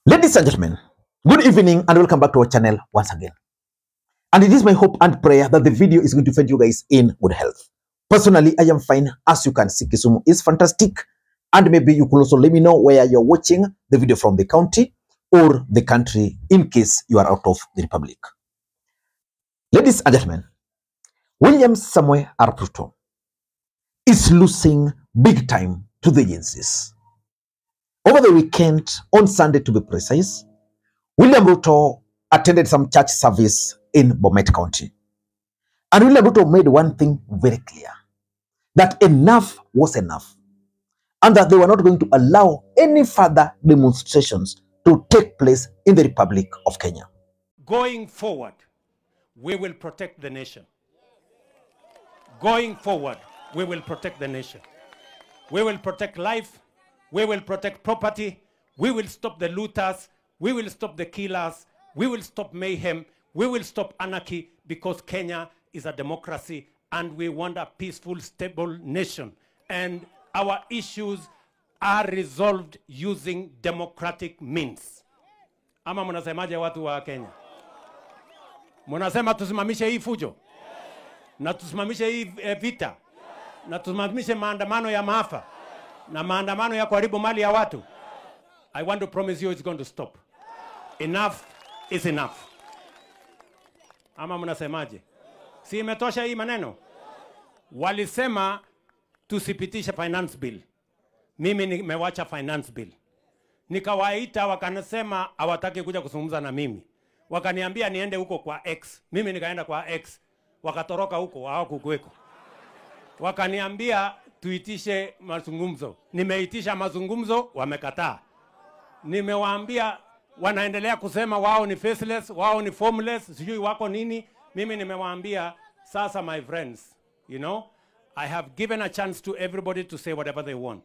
Ladies and gentlemen, good evening and welcome back to our channel once again. And it is my hope and prayer that the video is going to find you guys in good health. Personally, I am fine. As you can see, Kisumu is fantastic. And maybe you could also let me know where you're watching the video from, the county or the country, in case you are out of the republic. Ladies and gentlemen, William Samuel Ruto is losing big time to the agencies. Over the weekend, on Sunday to be precise, William Ruto attended some church service in Bomet County. And William Ruto made one thing very clear, that enough was enough, and that they were not going to allow any further demonstrations to take place in the Republic of Kenya. Going forward, we will protect the nation. Going forward, we will protect the nation. We will protect life. We will protect property. We will stop the looters. We will stop the killers. We will stop mayhem. We will stop anarchy, because Kenya is a democracy and we want a peaceful, stable nation. And our issues are resolved using democratic means. Ama mnasemaje watu wa Kenya? Mnasema tusimamishe hii fujo? Na tusimamishe hii vita? Na tusimamishe maandamano ya maafa? Na maandamano ya kuharibu mali ya watu? I want to promise you it's going to stop. Enough is enough. Ama mnasemaje? Si imetosha hii maneno? Walisema tusipitishe finance bill. Mimi nimewacha finance bill. Nikawaita wakanasema hawataki kuja kuzungumza na mimi. Wakaniambia niende huko kwa X. Mimi nikaenda kwa X. Wakatoroka huko, hawakukuweko. Wakaniambia tuitishe mazungumzo. Nimeitisha mazungumzo, wamekataa. Nimewaambia wanaendelea kusema wao ni faceless, wao ni formless, sijui wako nini. Mimi nimewaambia sasa, my friends, you know, I have given a chance to everybody to say whatever they want.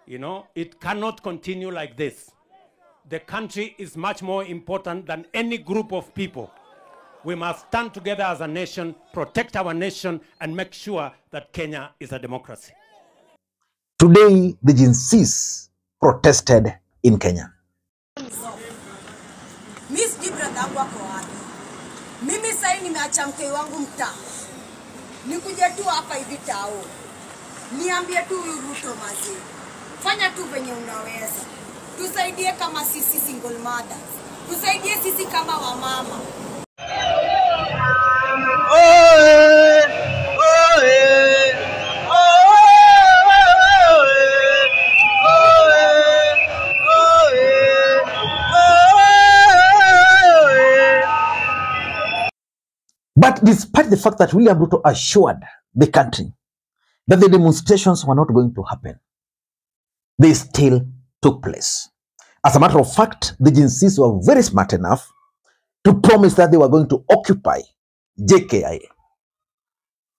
You know, it cannot continue like this. The country is much more important than any group of people. We must stand together as a nation, protect our nation, and make sure that Kenya is a democracy. Today, the Gen Zs protested in Kenya. Miss Gibraltar wako wapi? Mimi sasa nimeacha mke wangu mtaa. Nikuje tu hapa hivi tao. Niambie tu Ruto mazi. Fanya tu venye unaweza. Tusaidie kama sisi single mothers. Tusaidie sisi kama wamama. But despite the fact that William Ruto assured the country that the demonstrations were not going to happen, they still took place. As a matter of fact, the Gen Zs were very smart enough to promise that they were going to occupy JKIA.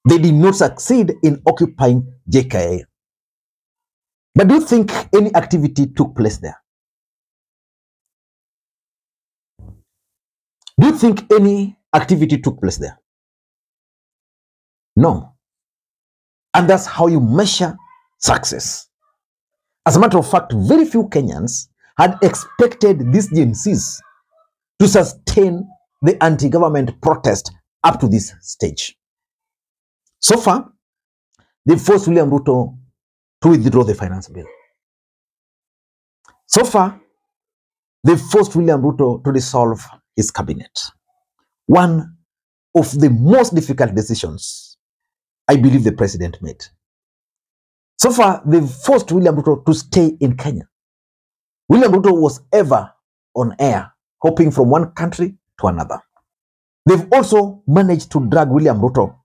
They did not succeed in occupying JKIA. But do you think any activity took place there? Do you think any activity took place there? No. And that's how you measure success. As a matter of fact, very few Kenyans had expected these Gen Zs to sustain the anti-government protest up to this stage. So far, they forced William Ruto to withdraw the finance bill. So far, they forced William Ruto to dissolve his cabinet. One of the most difficult decisions I believe the president made. So far, they've forced William Ruto to stay in Kenya. William Ruto was ever on air, hopping from one country to another. They've also managed to drag William Ruto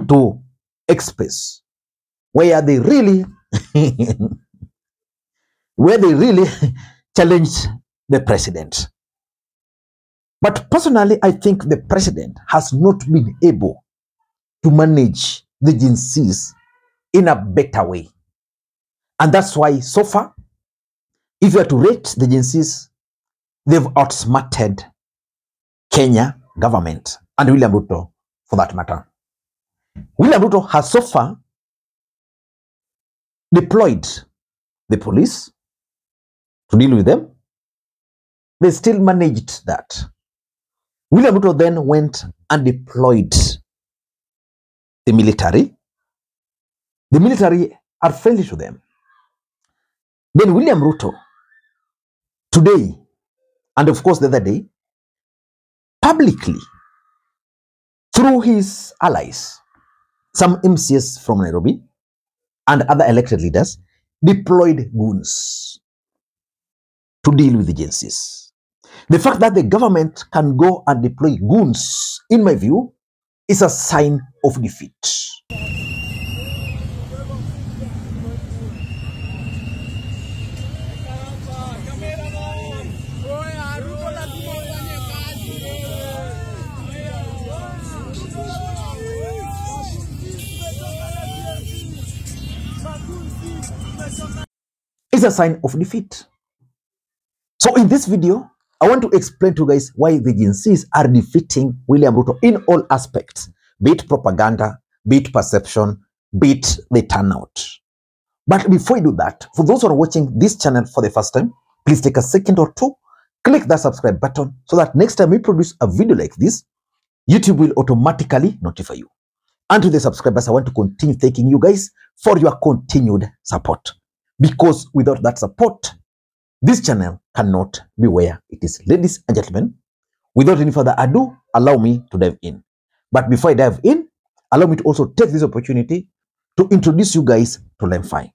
to Express, where they really challenged the president. But personally, I think the president has not been able to manage the Gen Zs in a better way. And that's why, so far, if you are to rate the Gen Zs, they've outsmarted Kenya government and William Ruto for that matter. William Ruto has so far deployed the police to deal with them. they still managed that. William Ruto then went and deployed the military. The military are friendly to them. Then William Ruto, today, and of course the other day, publicly, through his allies, some MCs from Nairobi and other elected leaders, deployed goons to deal with agencies. The fact that the government can go and deploy goons, in my view, is a sign of defeat. It's a sign of defeat. So in this video, I want to explain to you guys why the agencies are defeating William Ruto in all aspects, be it propaganda, be it perception, be it the turnout. But before you do that, for those who are watching this channel for the first time, please take a second or two, click that subscribe button so that next time we produce a video like this, YouTube will automatically notify you. And to the subscribers, I want to continue thanking you guys for your continued support. Because without that support, this channel cannot be where it is. Ladies and gentlemen, without any further ado, allow me to dive in. But before I dive in, allow me to also take this opportunity to introduce you guys to LemFi.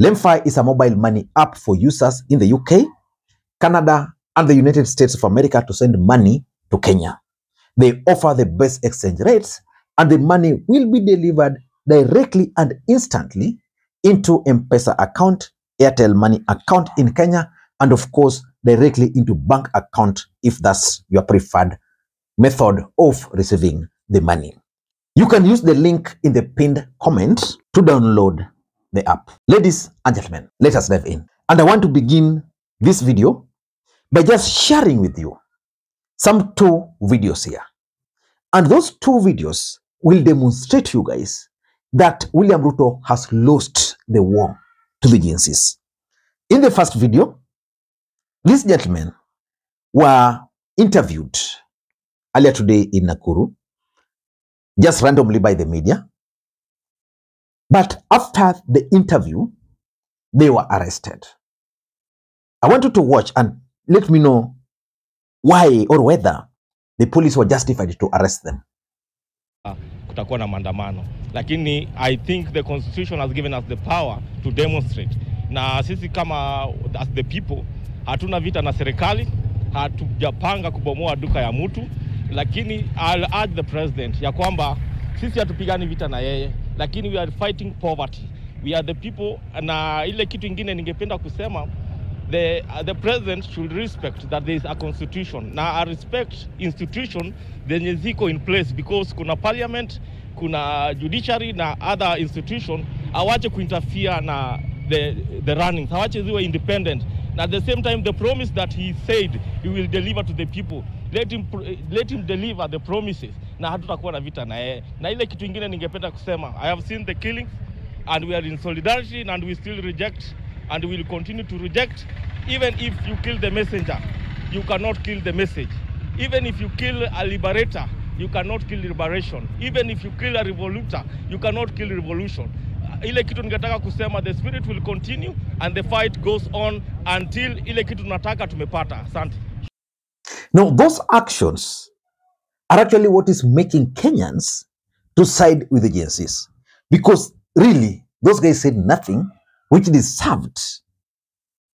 LemFi is a mobile money app for users in the UK, Canada, and the United States of America to send money to Kenya. They offer the best exchange rates, and the money will be delivered directly and instantly into M-Pesa account, Airtel Money account in Kenya, and of course, directly into bank account if that's your preferred method of receiving the money. You can use the link in the pinned comment to download the app. Ladies and gentlemen, let us dive in. And I want to begin this video by just sharing with you some 2 videos here. And those 2 videos will demonstrate to you guys that William Ruto has lost the war to the agencies. In the first video, these gentlemen were interviewed earlier today in Nakuru, just randomly by the media. But after the interview, they were arrested. I want you to watch and let me know why or whether the police were justified to arrest them. Kutakuwa na maandamano, lakini I think the constitution has given us the power to demonstrate. Na sisi kama as the people hatuna vita na serikali, hatujapanga kubomoa duka ya mtu, lakini I'll urge the president ya kwamba sisi hatupigani vita na yeye, lakini we are fighting poverty. We are the people. Na ile kitu ingine ningependa kusema, the president should respect that there is a constitution. Na I respect institution zenye ziko in place, because kuna parliament, kuna judiciary na other institution. Awache kuinterfere na the runnings, awache ziwe independent. Na at the same time, the promise that he said he will deliver to the people, let him deliver the promises. Na hatutakuwa na vita na yeye. Na ile kitu ingine ningependa kusema, I have seen the killings and we are in solidarity, and we still reject and we will continue to reject. Even if you kill the messenger, you cannot kill the message. Even if you kill a liberator, you cannot kill liberation. Even if you kill a revoluter, you cannot kill revolution. Ile kitu ningetaka kusema, the spirit will continue and the fight goes on until ile kitu tunataka tumepata. Asante. Now, those actions are actually what is making Kenyans to side with agencies. Because really, those guys said nothing which deserved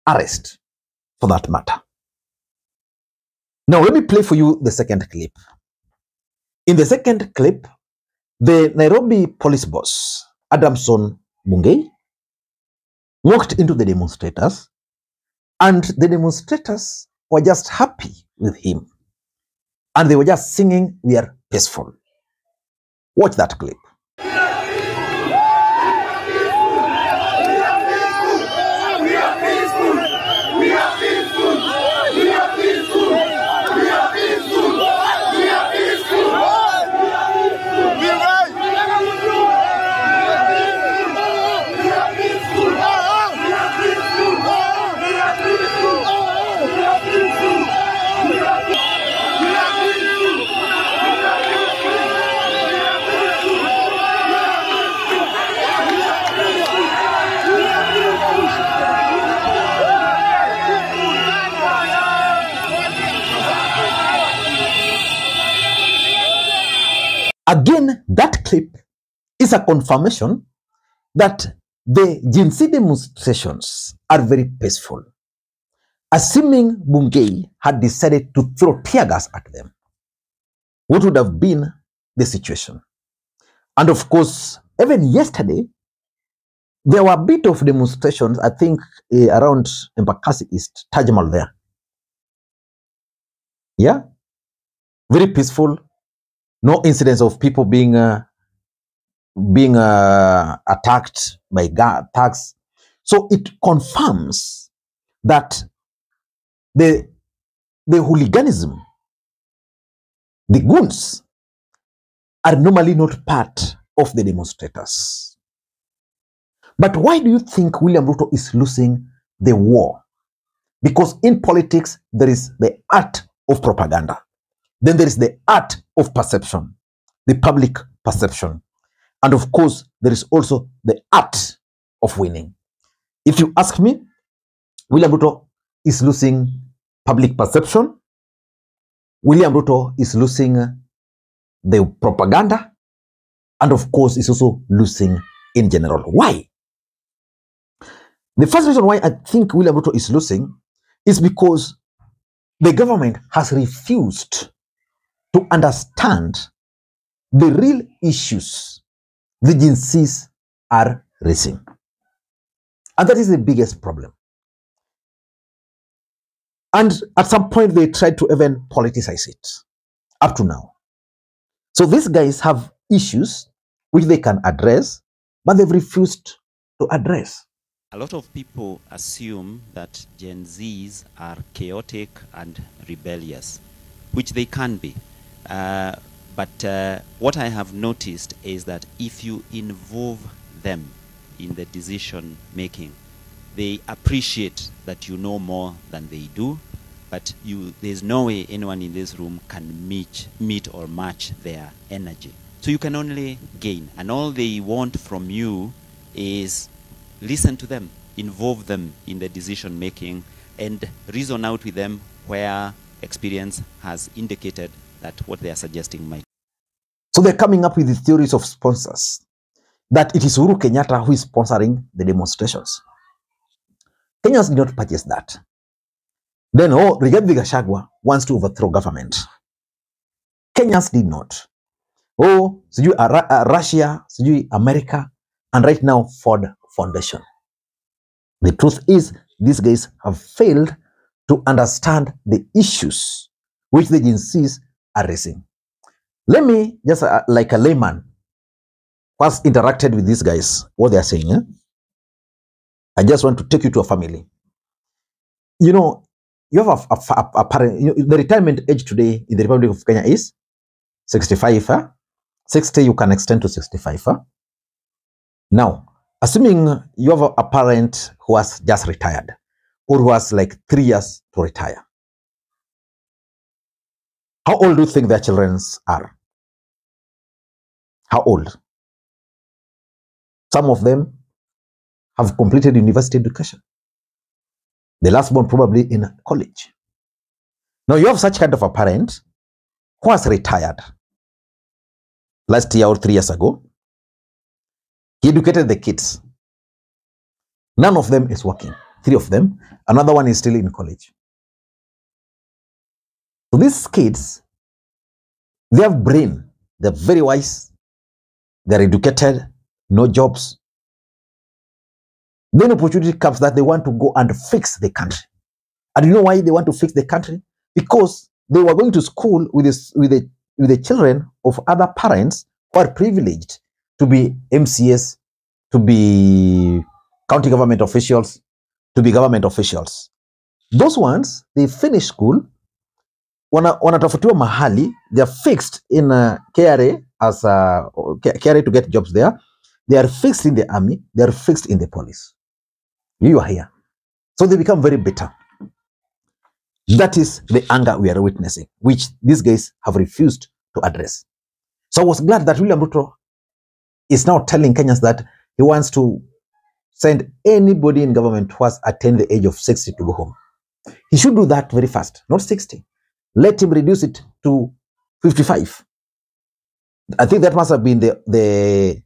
arrest for that matter. Now, let me play for you the second clip. In the second clip, the Nairobi police boss, Adamson Bungei, walked into the demonstrators, and the demonstrators were just happy with him. And they were just singing, "We are peaceful." Watch that clip. clip is a confirmation that the Gen Z demonstrations are very peaceful. Assuming Bungei had decided to throw tear gas at them, what would have been the situation? And of course, even yesterday, there were a bit of demonstrations, I think, around Embakasi East, Taj Mahal there. Yeah, very peaceful. No incidents of people being attacked by thugs. So it confirms that the hooliganism, the goons, are normally not part of the demonstrators. But why do you think William Ruto is losing the war? Because in politics, there is the art of propaganda. Then there is the art of perception, the public perception. And of course, there is also the art of winning. If you ask me, William Ruto is losing public perception. William Ruto is losing the propaganda. And of course, is also losing in general. Why? The first reason why I think William Ruto is losing is because the government has refused to understand the real issues the Gen Zs are raising. And that is the biggest problem. And at some point, they tried to even politicize it, up to now. So these guys have issues which they can address, but they've refused to address. A lot of people assume that Gen Zs are chaotic and rebellious, which they can be. But what I have noticed is that if you involve them in the decision making, they appreciate that you know more than they do, but there's no way anyone in this room can meet or match their energy. So you can only gain, and all they want from you is listen to them, involve them in the decision making, and reason out with them where experience has indicated that what they are suggesting might. So they're coming up with the theories of sponsors, that it is Uhuru Kenyatta who is sponsoring the demonstrations. Kenyans did not purchase that. Then, Rigathi Gachagua wants to overthrow government. Kenyans did not. Russia, America, and right now Ford Foundation. The truth is, these guys have failed to understand the issues which the Gen Zs are raising. Let me just, like a layman, who has interacted with these guys, what they are saying. I just want to take you to a family. You know, you have a parent, the retirement age today in the Republic of Kenya is 65. 60 you can extend to 65. Now, assuming you have a parent who has just retired, or who has like 3 years to retire, how old do you think their children are? How old? Some of them have completed university education. The last one probably in college. Now you have such kind of a parent who has retired last year or 3 years ago. He educated the kids. None of them is working. 3 of them. Another one is still in college. So these kids, they have brain. They're very wise. They're educated. No jobs. Then opportunity comes that they want to go and fix the country. And you know why they want to fix the country? Because they were going to school with the children of other parents who are privileged to be MCS, to be county government officials, to be government officials. Those ones, they finish school, wanatafutiwa mahali, they are fixed in KRA as KRA to get jobs there. They are fixed in the army, they are fixed in the police. You are here. So they become very bitter. That is the anger we are witnessing, which these guys have refused to address. So I was glad that William Ruto is now telling Kenyans that he wants to send anybody in government who has attained the age of 60 to go home. He should do that very fast, not 60. Let him reduce it to 55. I think that must have been the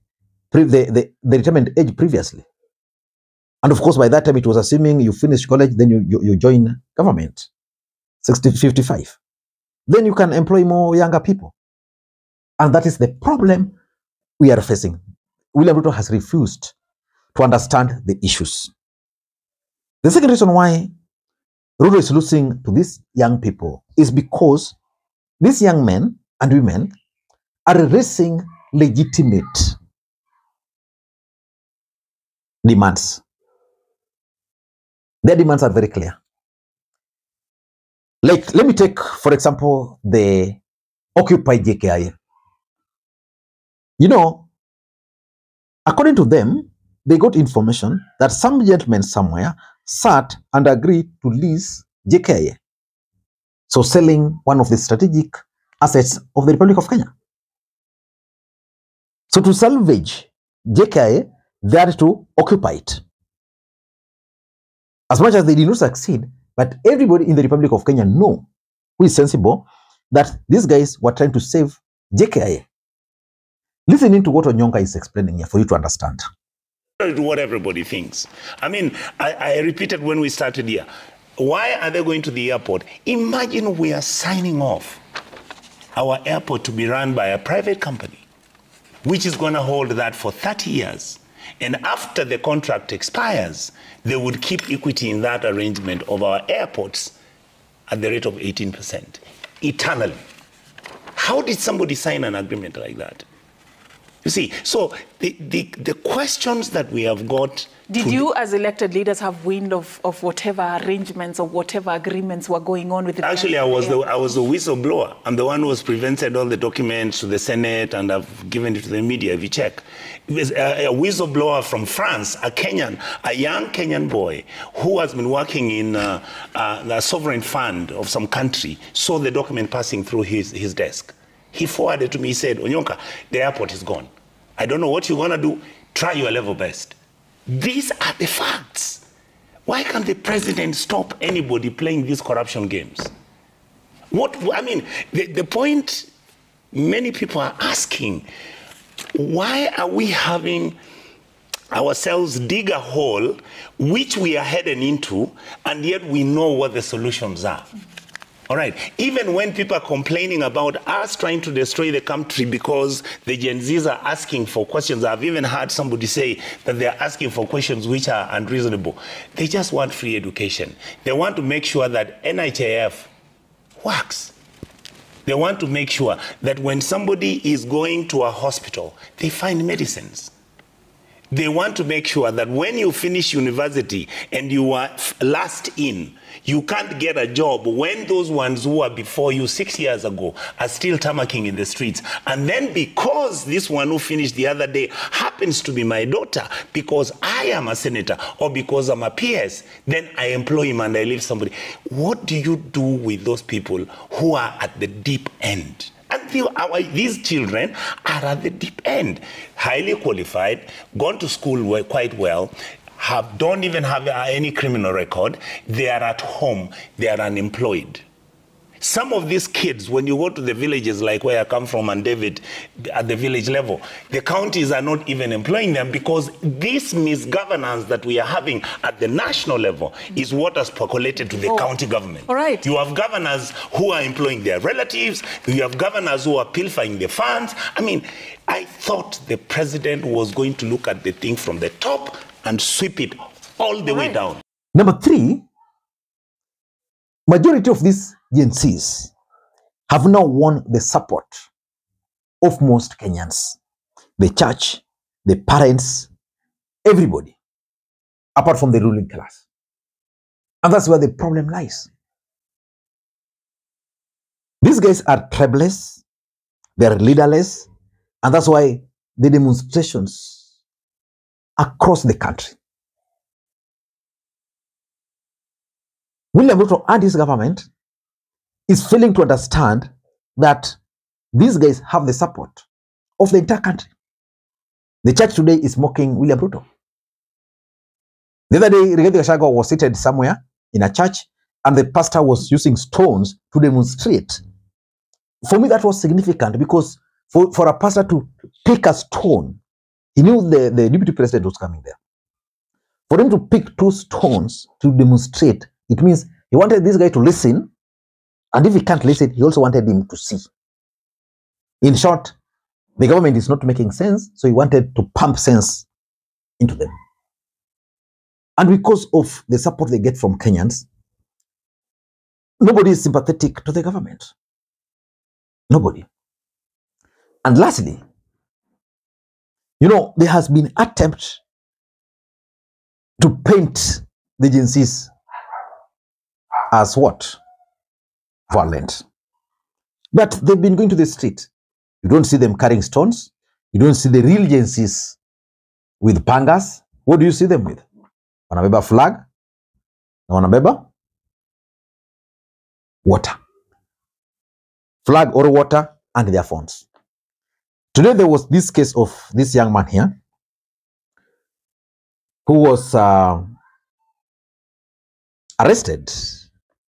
retirement age previously. And of course, by that time, it was assuming you finish college, then you join government, 60, 55. Then you can employ more younger people. And that is the problem we are facing. William Ruto has refused to understand the issues. The second reason why Ruto is losing to these young people is because these young men and women are raising legitimate demands. Their demands are very clear. Like, let me take, for example, the Occupy JKIA. You know, according to them, they got information that some gentleman somewhere sat and agreed to lease JKIA. So selling one of the strategic assets of the Republic of Kenya. So to salvage JKIA, they had to occupy it. As much as they did not succeed, but everybody in the Republic of Kenya know, who is sensible, that these guys were trying to save JKIA. Listening to what Onyonka is explaining here for you to understand. What everybody thinks. I mean, I repeated when we started here. Why are they going to the airport? Imagine we are signing off our airport to be run by a private company, which is going to hold that for 30 years. And after the contract expires, they would keep equity in that arrangement of our airports at the rate of 18%, eternally. How did somebody sign an agreement like that? You see, so the questions that we have got... Did you, as elected leaders, have wind of whatever arrangements or whatever agreements were going on with the... Actually, I was the whistleblower. I'm the one who has presented all the documents to the Senate, and I've given it to the media, if you check. It was a whistleblower from France, a Kenyan, a young Kenyan boy who has been working in the sovereign fund of some country, saw the document passing through his desk. He forwarded to me, he said, Onyonka, the airport is gone. I don't know what you're going to do. Try your level best. These are the facts. Why can't the president stop anybody playing these corruption games? I mean, the point many people are asking, why are we having ourselves dig a hole which we are heading into, and yet we know what the solutions are? All right. Even when people are complaining about us trying to destroy the country because the Gen Zs are asking for questions, I've even heard somebody say that they're asking for questions which are unreasonable. They just want free education. They want to make sure that NHIF works. They want to make sure that when somebody is going to a hospital, they find medicines. They want to make sure that when you finish university and you are last in, you can't get a job when those ones who are before you 6 years ago are still tamarking in the streets. And then because this one who finished the other day happens to be my daughter, because I am a senator or because I'm a PS, then I employ him and I leave somebody. What do you do with those people who are at the deep end? And these children are at the deep end, highly qualified, gone to school quite well, don't even have any criminal record. They are at home. They are unemployed. Some of these kids, when you go to the villages like where I come from and David, at the village level, the counties are not even employing them because this misgovernance that we are having at the national level is what has percolated to the county government. All right. You have governors who are employing their relatives. You have governors who are pilfering the funds. I mean, I thought the president was going to look at the thing from the top and sweep it all the way down. Number 3, majority of these Gen Zs have now won the support of most Kenyans. The church, the parents, everybody, apart from the ruling class. And that's where the problem lies. These guys are tribeless, they are leaderless, and that's why the demonstrations across the country. William Ruto and his government is failing to understand that these guys have the support of the entire country. The church today is mocking William Ruto. The other day, Rigathi Gachagua was seated somewhere in a church and the pastor was using stones to demonstrate. For me, that was significant because For a pastor to pick a stone, he knew the deputy president was coming there. For him to pick 2 stones to demonstrate, it means he wanted this guy to listen, and if he can't listen, he also wanted him to see. In short, the government is not making sense, so he wanted to pump sense into them. And because of the support they get from Kenyans, nobody is sympathetic to the government. Nobody. And lastly, you know, there has been attempt to paint the agencies as what? Violent. But they've been going to the street. You don't see them carrying stones. You don't see the real agencies with pangas. What do you see them with? Wanabeba flag. Na wanabeba water. Flag or water and their phones. Today there was this case of this young man here who was arrested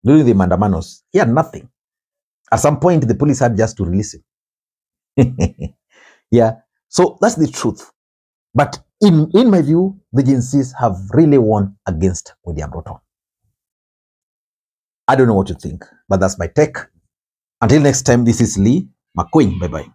during the mandamanos. He had nothing. At some point, the police had just to release him. Yeah, so that's the truth. But in my view, the agencies have really won against William Ruto. I don't know what you think, but that's my take. Until next time, this is Lee Makwiny. Bye-bye.